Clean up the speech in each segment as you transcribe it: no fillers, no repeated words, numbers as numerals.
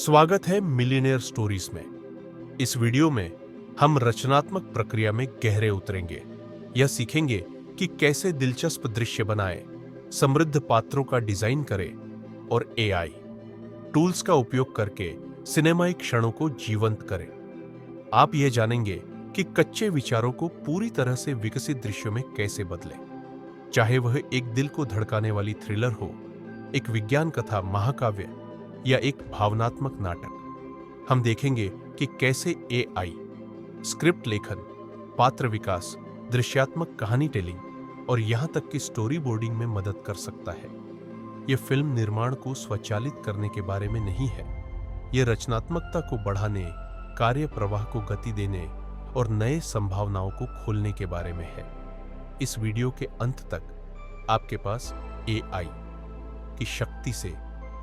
स्वागत है millionaire stories में। इस वीडियो में हम रचनात्मक प्रक्रिया में गहरे उतरेंगे। यह सीखेंगे कि कैसे दिलचस्प दृश्य बनाएं, समृद्ध पात्रों का डिजाइन करें और एआई टूल्स का उपयोग करके सिनेमाई क्षणों को जीवंत करें। आप यह जानेंगे कि कच्चे विचारों को पूरी तरह से विकसित दृश्यों में कैसे बदलें, चाहे वह एक दिल को धड़काने वाली थ्रिलर हो, एक विज्ञान कथा महाकाव्य या एक भावनात्मक नाटक। हम देखेंगे कि कैसे एआई स्क्रिप्ट लेखन, पात्र विकास, दृश्यात्मक कहानी टेलिंग और यहां तक कि स्टोरी बोर्डिंग में मदद कर सकता है। यह फिल्म निर्माण को स्वचालित करने के बारे में नहीं है। यह रचनात्मकता को बढ़ाने, कार्य प्रवाह को गति देने और नए संभावनाओं को खोलने के बारे में है। इस वीडियो के अंत तक आपके पास एआई की शक्ति से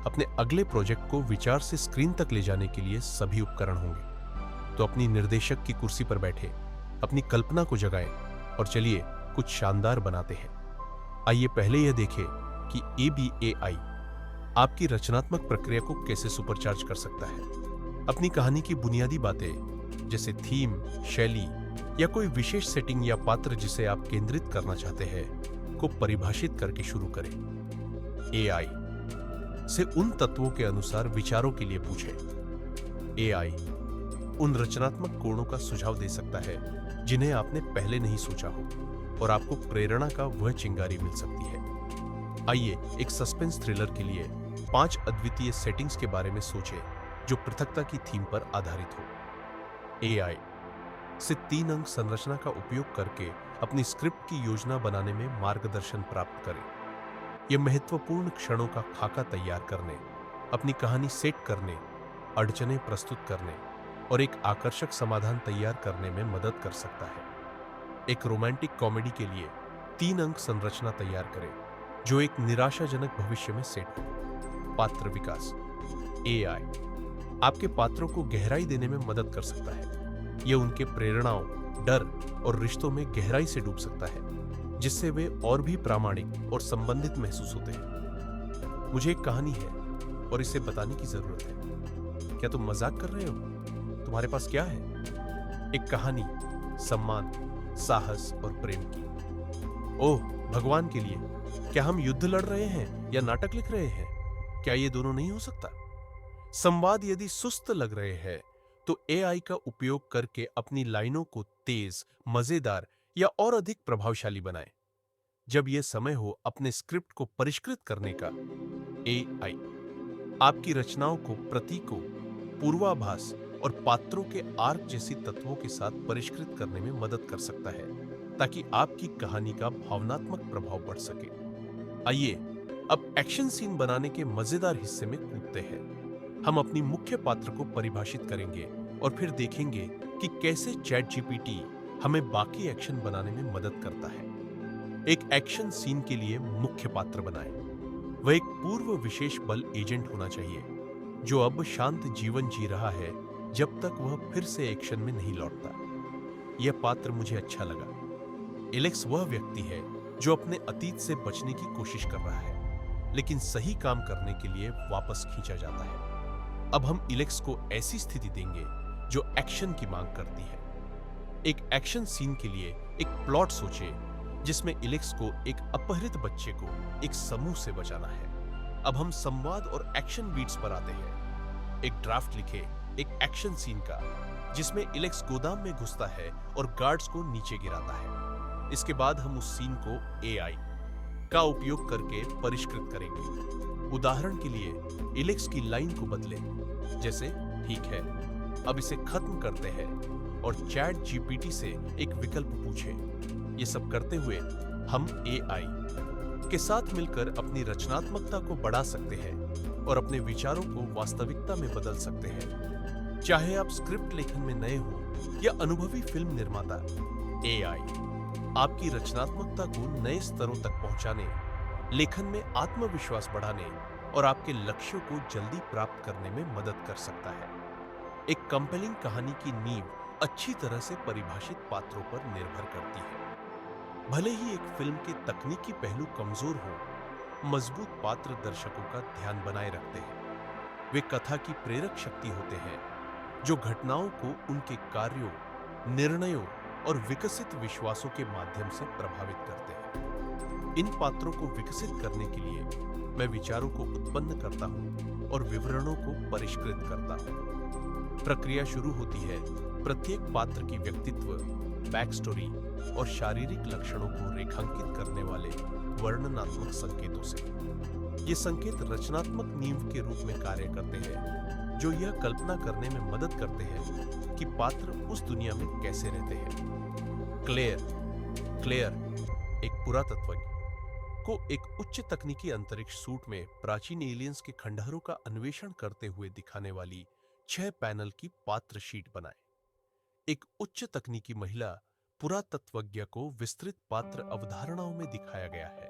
अपने अगले प्रोजेक्ट को विचार से स्क्रीन तक ले जाने के लिए सभी उपकरण होंगे। तो अपनी निर्देशक की कुर्सी पर बैठे अपनी कल्पना को जगाएं और चलिए कुछ शानदार बनाते हैं। आइए पहले यह देखें कि एआई आपकी रचनात्मक प्रक्रिया को कैसे सुपरचार्ज कर सकता है। अपनी कहानी की बुनियादी बातें जैसे थीम, शैली या कोई विशेष सेटिंग या पात्र जिसे आप केंद्रित करना चाहते हैं को परिभाषित करके शुरू करें। एआई से उन तत्वों के अनुसार विचारों के लिए पूछें। एआई उन रचनात्मक कोणों का सुझाव दे सकता है जिन्हें आपने पहले नहीं सोचा हो और आपको प्रेरणा का वह चिंगारी मिल सकती है। आइए एक सस्पेंस थ्रिलर के लिए 5 अद्वितीय सेटिंग्स के बारे में सोचें जो पृथकता की थीम पर आधारित हो। एआई से 3 अंक संरचना का उपयोग करके अपनी स्क्रिप्ट की योजना बनाने में मार्गदर्शन प्राप्त करें। यह महत्वपूर्ण क्षणों का खाका तैयार करने, अपनी कहानी सेट करने, अड़चनें प्रस्तुत करने और एक आकर्षक समाधान तैयार करने में मदद कर सकता है। एक रोमांटिक कॉमेडी के लिए 3 अंक संरचना तैयार करें जो एक निराशाजनक भविष्य में सेट हो। पात्र विकास। एआई आपके पात्रों को गहराई देने में मदद कर सकता है। यह उनके प्रेरणाओं, डर और रिश्तों में गहराई से डूब सकता है जिससे वे और भी प्रामाणिक और संबंधित महसूस होते हैं। मुझे एक कहानी है और इसे बताने की जरूरत है। क्या तुम मजाक कर रहे हो? तुम्हारे पास क्या है? एक कहानी सम्मान, साहस और प्रेम की। ओह भगवान के लिए, क्या हम युद्ध लड़ रहे हैं या नाटक लिख रहे हैं? क्या ये दोनों नहीं हो सकता? संवाद यदि सुस्त लग रहे हैं तो एआई का उपयोग करके अपनी लाइनों को तेज, मजेदार या और अधिक प्रभावशाली बनाएं। जब यह समय हो अपने स्क्रिप्ट को परिष्कृत करने का, एआई आपकी रचनाओं को प्रतीकों, पूर्वाभास और पात्रों के आर्क जैसी तत्वों के साथ परिष्कृत करने में मदद कर सकता है ताकि आपकी कहानी का भावनात्मक प्रभाव बढ़ सके। आइए अब एक्शन सीन बनाने के मजेदार हिस्से में कूदते हैं। हम अपनी मुख्य पात्र को परिभाषित करेंगे और फिर देखेंगे कि कैसे चैट जीपीटी हमें बाकी एक्शन बनाने में मदद करता है। एक एक्शन सीन के लिए मुख्य पात्र बनाएं। वह एक पूर्व विशेष बल एजेंट होना चाहिए जो अब शांत जीवन जी रहा है जब तक वह फिर से एक्शन में नहीं लौटता। यह पात्र मुझे अच्छा लगा। एलेक्स वह व्यक्ति है जो अपने अतीत से बचने की कोशिश कर रहा है लेकिन सही काम करने के लिए वापस खींचा जाता है। अब हम एलेक्स को ऐसी स्थिति देंगे जो एक्शन की मांग करती है। एक एक्शन सीन के लिए एक प्लॉट सोचें जिसमें एलेक्स को एक अपहृत बच्चे को एक समूह से बचाना है। अब हम संवाद और एक्शन बीट्स पर आते हैं। एक ड्राफ्ट लिखें एक एक्शन सीन का जिसमें एलेक्स गोदाम में घुसता है और गार्ड्स को नीचे गिराता है। इसके बाद हम उस सीन को एआई का उपयोग करके परिष्कृत करेंगे। उदाहरण के लिए एलेक्स की लाइन को बदलें, जैसे ठीक है, अब इसे खत्म करते हैं और चैट जीपीटी से एक विकल्प पूछें। ये सब करते हुए हम एआई के साथ मिलकर अपनी रचनात्मकता को बढ़ा सकते हैं और अपने विचारों को वास्तविकता में बदल सकते हैं। चाहे आप स्क्रिप्ट लेखन में नए हो या अनुभवी फिल्म निर्माता, एआई आपकी रचनात्मकता को नए स्तरों तक पहुंचाने, लेखन में आत्मविश्वास बढ़ाने और आपके लक्ष्यों को जल्दी प्राप्त करने में मदद कर सकता है। एक कंपेलिंग कहानी की नींव अच्छी तरह से परिभाषित पात्रों पर निर्भर करती है। भले ही एक फिल्म के तकनीकी पहलू कमजोर हो, मजबूत पात्र दर्शकों का ध्यान बनाए रखते हैं। वे कथा की प्रेरक शक्ति होते हैं, जो घटनाओं को उनके कार्यों, निर्णयों और विकसित विश्वासों के माध्यम से प्रभावित करते हैं। इन पात्रों को विकसित करने के लिए मैं विचारों को उत्पन्न करता हूं और विवरणों को परिष्कृत करता हूं। प्रक्रिया शुरू होती है प्रत्येक पात्र की व्यक्तित्व, बैक स्टोरी और शारीरिक लक्षणों को रेखांकित करने वाले वर्णनात्मक संकेतों से। ये संकेत रचनात्मक नींव के रूप में कार्य करते हैं, जो यह कल्पना करने में मदद करते हैं कि पात्र उस दुनिया में कैसे रहते हैं। क्लेयर एक पुरातत्वज्ञ को एक उच्च तकनीकी अंतरिक्ष सूट में प्राचीन एलियंस के खंडहरों का अन्वेषण करते हुए दिखाने वाली 6 पैनल की पात्र शीट बनाए। एक उच्च तकनीकी महिला पुरातत्वज्ञ को विस्तृत पात्र अवधारणाओं में दिखाया गया है।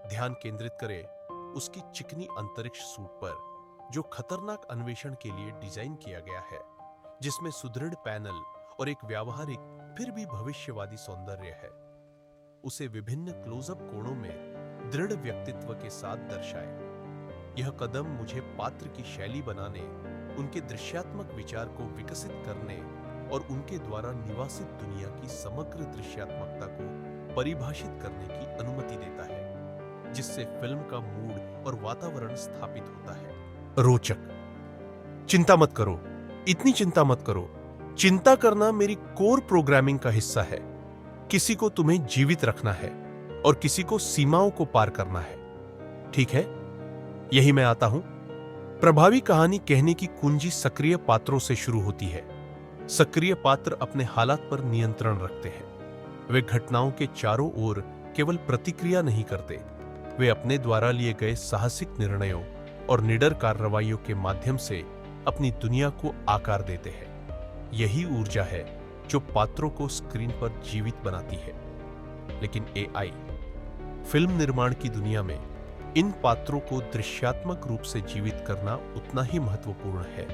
ध्यान केंद्रित करें उसकी चिकनी अंतरिक्ष सूट पर, जो खतरनाक अन्वेषण के लिए डिजाइन किया गया है, जिसमें सुदृढ़ पैनल और एक व्यावहारिक फिर भी भविष्यवादी सौंदर्य है। उसे विभिन्न क्लोजअप कोणों में दृढ़ व्यक्तित्व के साथ दर्शाए। यह कदम मुझे पात्र की शैली बनाने, उनके दृश्यात्मक विचार को विकसित करने और उनके द्वारा निवासित दुनिया की समग्र दृश्यात्मकता को परिभाषित करने की अनुमति देता है, जिससे फिल्म का मूड और वातावरण स्थापित होता है। रोचक। चिंता मत करो, इतनी चिंता मत करो। चिंता करना मेरी कोर प्रोग्रामिंग का हिस्सा है। किसी को तुम्हें जीवित रखना है और किसी को सीमाओं को पार करना है। ठीक है, यही मैं आता हूं। प्रभावी कहानी कहने की कुंजी सक्रिय पात्रों से शुरू होती है। सक्रिय पात्र अपने हालात पर नियंत्रण रखते हैं। वे घटनाओं के चारों ओर केवल प्रतिक्रिया नहीं करते, वे अपने द्वारा लिए गए साहसिक निर्णयों और निडर कार्रवाइयों के माध्यम से अपनी दुनिया को आकार देते हैं। यही ऊर्जा है जो पात्रों को स्क्रीन पर जीवित बनाती है। लेकिन एआई फिल्म निर्माण की दुनिया में इन पात्रों को दृश्यात्मक रूप से जीवित करना उतना ही महत्वपूर्ण है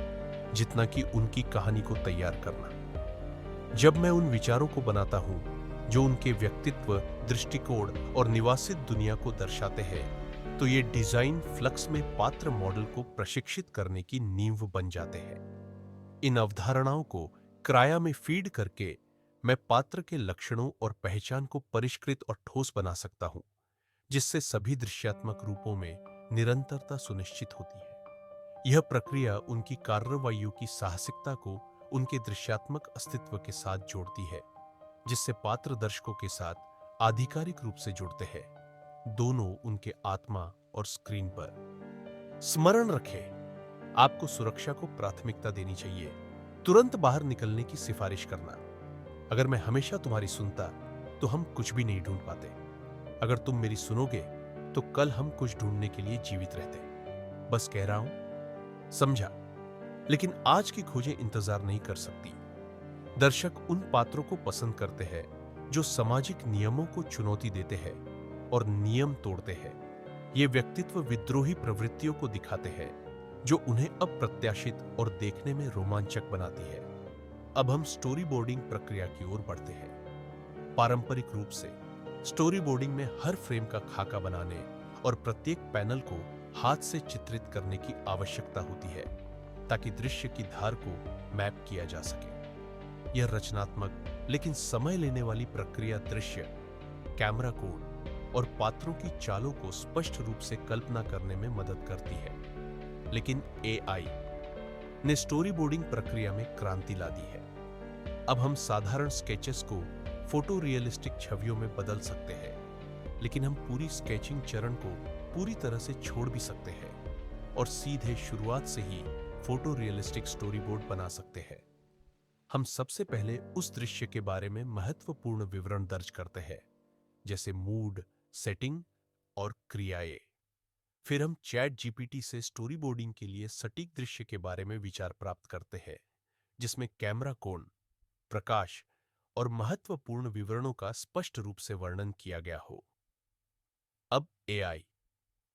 जितना कि उनकी कहानी को तैयार करना। जब मैं उन विचारों को बनाता हूं जो उनके व्यक्तित्व, दृष्टिकोण और निवासित दुनिया को दर्शाते हैं, तो ये डिजाइन फ्लक्स में पात्र मॉडल को प्रशिक्षित करने की नींव बन जाते हैं। इन अवधारणाओं को क्राया में फीड करके मैं पात्र के लक्षणों और पहचान को परिष्कृत और ठोस बना सकता हूं, जिससे सभी दृश्यात्मक रूपों में निरंतरता सुनिश्चित होती है। यह प्रक्रिया उनकी कार्रवाइयों की साहसिकता को उनके दृश्यात्मक अस्तित्व के साथ जोड़ती है, जिससे पात्र दर्शकों के साथ आधिकारिक रूप से जुड़ते हैं, दोनों उनके आत्मा और स्क्रीन पर। स्मरण रखें, आपको सुरक्षा को प्राथमिकता देनी चाहिए। तुरंत बाहर निकलने की सिफारिश करना। अगर मैं हमेशा तुम्हारी सुनता तो हम कुछ भी नहीं ढूंढ पाते। अगर तुम मेरी सुनोगे तो कल हम कुछ ढूंढने के लिए जीवित रहते। बस कह रहा हूं, समझा? लेकिन आज की खोजें इंतजार नहीं कर सकती। दर्शक उन पात्रों को पसंद करते हैं जो सामाजिक नियमों को चुनौती देते हैं और नियम तोड़ते हैं। ये व्यक्तित्व विद्रोही प्रवृत्तियों को दिखाते हैं जो उन्हें अप्रत्याशित और देखने में रोमांचक बनाती है। अब हम स्टोरी बोर्डिंग प्रक्रिया की ओर बढ़ते हैं। पारंपरिक रूप से स्टोरी बोर्डिंग में हर फ्रेम का खाका बनाने और प्रत्येक पैनल को हाथ से चित्रित करने की आवश्यकता होती है, ताकि दृश्य की धार को मैप किया जा सके। यह रचनात्मक लेकिन समय लेने वाली प्रक्रिया दृश्य, कैमरा कोड और पात्रों की चालों को स्पष्ट रूप से कल्पना करने में मदद करती है। लेकिन एआई ने स्टोरी बोर्डिंग प्रक्रिया में क्रांति ला दी है। अब हम साधारण स्केचेस को फोटो रियलिस्टिक छवियों में बदल सकते हैं, लेकिन हम पूरी स्केचिंग चरण को पूरी तरह से छोड़ भी सकते हैं और सीधे शुरुआत से ही फोटो रियलिस्टिक स्टोरी बोर्ड बना सकते हैं। हम सबसे पहले उस दृश्य के बारे में महत्वपूर्ण विवरण दर्ज करते हैं, जैसे मूड, सेटिंग और क्रियाएं। फिर हम चैट जीपीटी से स्टोरी बोर्डिंग के लिए सटीक दृश्य के बारे में विचार प्राप्त करते हैं, जिसमें कैमरा कोण, प्रकाश और महत्वपूर्ण विवरणों का स्पष्ट रूप से वर्णन किया गया हो। अब एआई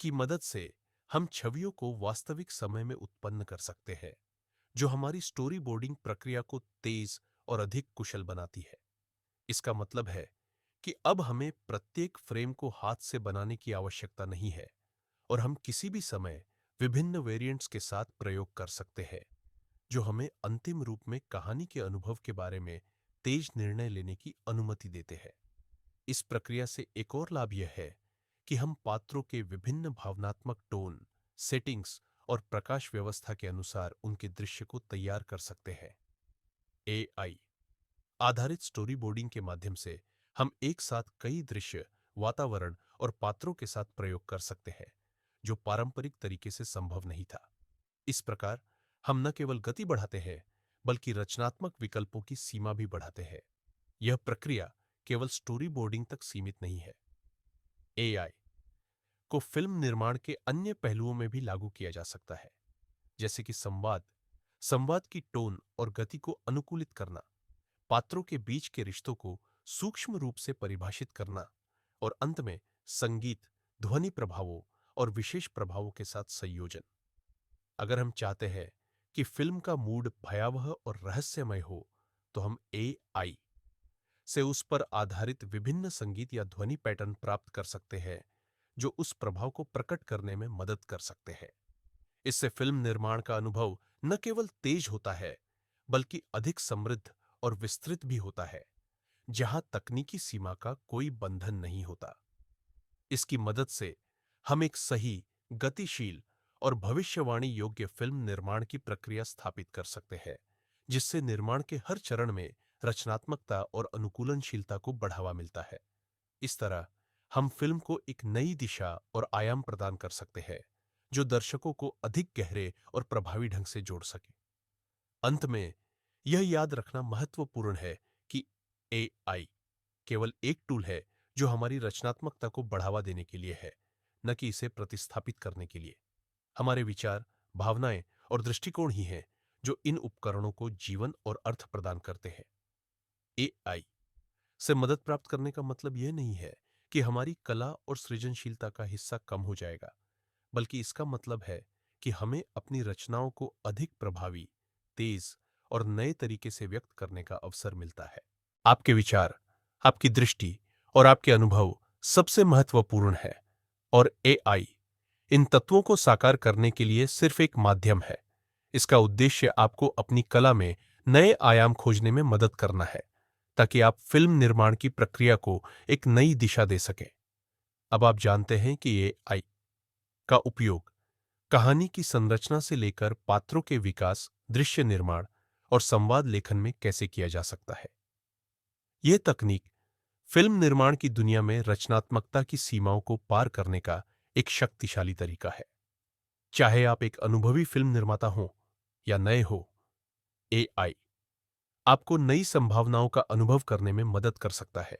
की मदद से हम छवियों को वास्तविक समय में उत्पन्न कर सकते हैं, जो हमारी स्टोरी बोर्डिंग प्रक्रिया को तेज और अधिक कुशल बनाती है। इसका मतलब है कि अब हमें प्रत्येक फ्रेम को हाथ से बनाने की आवश्यकता नहीं है और हम किसी भी समय विभिन्न वेरिएंट्स के साथ प्रयोग कर सकते हैं, जो हमें अंतिम रूप में कहानी के अनुभव के बारे में तेज निर्णय लेने की अनुमति देते हैं। इस प्रक्रिया से एक और लाभ यह है कि हम पात्रों के विभिन्न भावनात्मक टोन, सेटिंग्स और प्रकाश व्यवस्था के अनुसार उनके दृश्य को तैयार कर सकते हैं। एआई आधारित स्टोरी बोर्डिंग के माध्यम से हम एक साथ कई दृश्य, वातावरण और पात्रों के साथ प्रयोग कर सकते हैं, जो पारंपरिक तरीके से संभव नहीं था। इस प्रकार हम न केवल गति बढ़ाते हैं, बल्कि रचनात्मक विकल्पों की सीमा भी बढ़ाते हैं। यह प्रक्रिया केवल स्टोरी बोर्डिंग तक सीमित नहीं है। एआई को फिल्म निर्माण के अन्य पहलुओं में भी लागू किया जा सकता है, जैसे कि संवाद की टोन और गति को अनुकूलित करना, पात्रों के बीच के रिश्तों को सूक्ष्म रूप से परिभाषित करना, और अंत में संगीत, ध्वनि प्रभावों और विशेष प्रभावों के साथ संयोजन। अगर हम चाहते हैं कि फिल्म का मूड भयावह और रहस्यमय हो, तो हम एआई से उस पर आधारित विभिन्न संगीत या ध्वनि पैटर्न प्राप्त कर सकते हैं, जो उस प्रभाव को प्रकट करने में मदद कर सकते हैं। इससे फिल्म निर्माण का अनुभव न केवल तेज होता है, बल्कि अधिक समृद्ध और विस्तृत भी होता है, जहां तकनीकी सीमा का कोई बंधन नहीं होता। इसकी मदद से हम एक सही, गतिशील और भविष्यवाणी योग्य फिल्म निर्माण की प्रक्रिया स्थापित कर सकते हैं, जिससे निर्माण के हर चरण में रचनात्मकता और अनुकूलनशीलता को बढ़ावा मिलता है। इस तरह हम फिल्म को एक नई दिशा और आयाम प्रदान कर सकते हैं, जो दर्शकों को अधिक गहरे और प्रभावी ढंग से जोड़ सके। अंत में यह याद रखना महत्वपूर्ण है कि एआई केवल एक टूल है जो हमारी रचनात्मकता को बढ़ावा देने के लिए है, न कि इसे प्रतिस्थापित करने के लिए। हमारे विचार, भावनाएं और दृष्टिकोण ही हैं जो इन उपकरणों को जीवन और अर्थ प्रदान करते हैं। एआई से मदद प्राप्त करने का मतलब यह नहीं है कि हमारी कला और सृजनशीलता का हिस्सा कम हो जाएगा, बल्कि इसका मतलब है कि हमें अपनी रचनाओं को अधिक प्रभावी, तेज और नए तरीके से व्यक्त करने का अवसर मिलता है। आपके विचार, आपकी दृष्टि और आपके अनुभव सबसे महत्वपूर्ण है, और एआई इन तत्वों को साकार करने के लिए सिर्फ एक माध्यम है। इसका उद्देश्य आपको अपनी कला में नए आयाम खोजने में मदद करना है, ताकि आप फिल्म निर्माण की प्रक्रिया को एक नई दिशा दे सकें। अब आप जानते हैं कि एआई का उपयोग कहानी की संरचना से लेकर पात्रों के विकास, दृश्य निर्माण और संवाद लेखन में कैसे किया जा सकता है। यह तकनीक फिल्म निर्माण की दुनिया में रचनात्मकता की सीमाओं को पार करने का एक शक्तिशाली तरीका है। चाहे आप एक अनुभवी फिल्म निर्माता हों या नए हो, एआई आपको नई संभावनाओं का अनुभव करने में मदद कर सकता है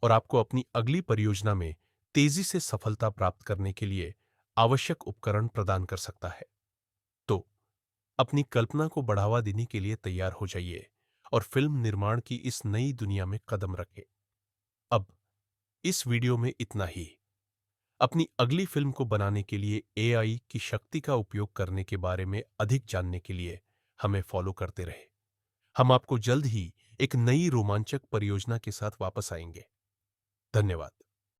और आपको अपनी अगली परियोजना में तेजी से सफलता प्राप्त करने के लिए आवश्यक उपकरण प्रदान कर सकता है। तो अपनी कल्पना को बढ़ावा देने के लिए तैयार हो जाइए और फिल्म निर्माण की इस नई दुनिया में कदम रखें। अब इस वीडियो में इतना ही। अपनी अगली फिल्म को बनाने के लिए एआई की शक्ति का उपयोग करने के बारे में अधिक जानने के लिए हमें फॉलो करते रहे। हम आपको जल्द ही एक नई रोमांचक परियोजना के साथ वापस आएंगे। धन्यवाद।